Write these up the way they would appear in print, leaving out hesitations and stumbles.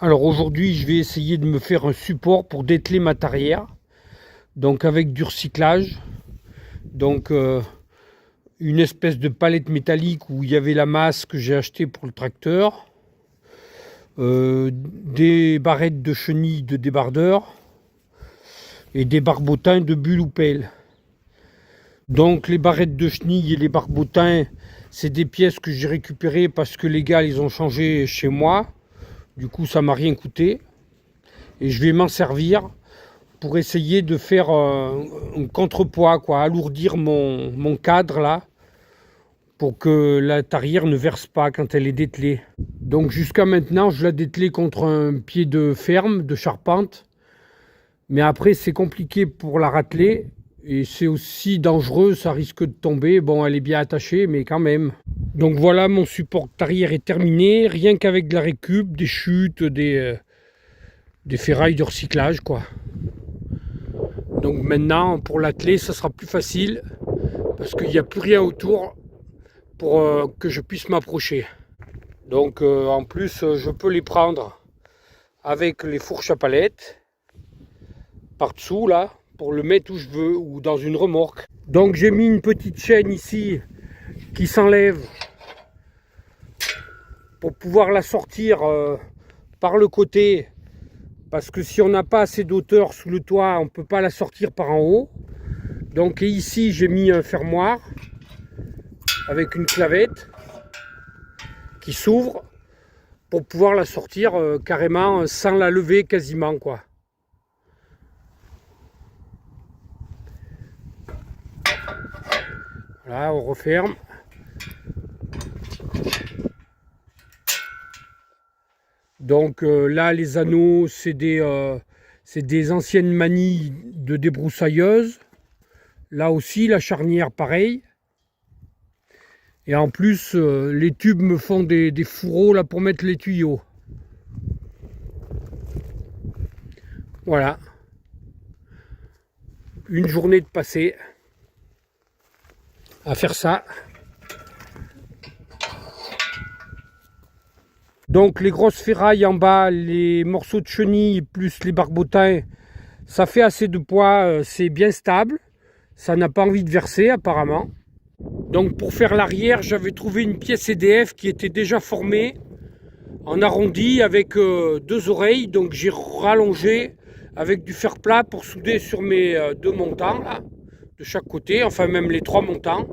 Alors aujourd'hui, je vais essayer de me faire un support pour dételer ma tarière. Donc avec du recyclage. Donc une espèce de palette métallique où il y avait la masse que j'ai achetée pour le tracteur. Des barrettes de chenilles de débardeur. Et des barbotins de bulle ou pelle. Donc les barrettes de chenilles et les barbotins, c'est des pièces que j'ai récupérées parce que les gars, ils ont changé chez moi. Du coup, ça m'a rien coûté. Et je vais m'en servir pour essayer de faire un contrepoids, quoi, alourdir mon cadre là, pour que la tarière ne verse pas quand elle est dételée. Donc jusqu'à maintenant, je la dételais contre un pied de ferme, de charpente. Mais après, c'est compliqué pour la rateler. Et c'est aussi dangereux, ça risque de tomber. Bon, elle est bien attachée, mais quand même. Donc voilà, mon support tarière est terminé. Rien qu'avec de la récup, des chutes, des ferrailles de recyclage, quoi. Donc maintenant, pour l'atteler, ça sera plus facile. Parce qu'il n'y a plus rien autour pour que je puisse m'approcher. Donc en plus, je peux les prendre avec les fourches à palettes. Par-dessous, là, pour le mettre où je veux, ou dans une remorque. Donc j'ai mis une petite chaîne ici qui s'enlève pour pouvoir la sortir par le côté, parce que si on n'a pas assez d'auteur sous le toit, on ne peut pas la sortir par en haut. Donc ici j'ai mis un fermoir avec une clavette qui s'ouvre pour pouvoir la sortir carrément sans la lever quasiment, quoi. Voilà, on referme. Donc là, les anneaux, c'est des anciennes manilles de débroussailleuse. Là aussi, la charnière, pareil. Et en plus, les tubes me font des fourreaux là pour mettre les tuyaux. Voilà. Une journée de passé à faire ça. Donc les grosses ferrailles en bas, les morceaux de chenille plus les barbotins, ça fait assez de poids, c'est bien stable. Ça n'a pas envie de verser apparemment. Donc pour faire l'arrière, j'avais trouvé une pièce EDF qui était déjà formée en arrondi avec deux oreilles. Donc j'ai rallongé avec du fer plat pour souder sur mes deux montants là, de chaque côté, enfin même les trois montants.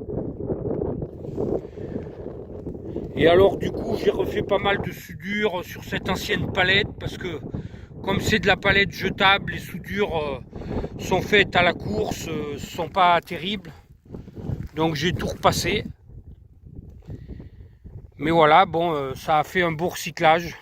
Et alors du coup j'ai refait pas mal de soudure sur cette ancienne palette parce que comme c'est de la palette jetable, les soudures sont faites à la course, sont pas terribles. Donc j'ai tout repassé. Mais voilà, bon, ça a fait un beau recyclage.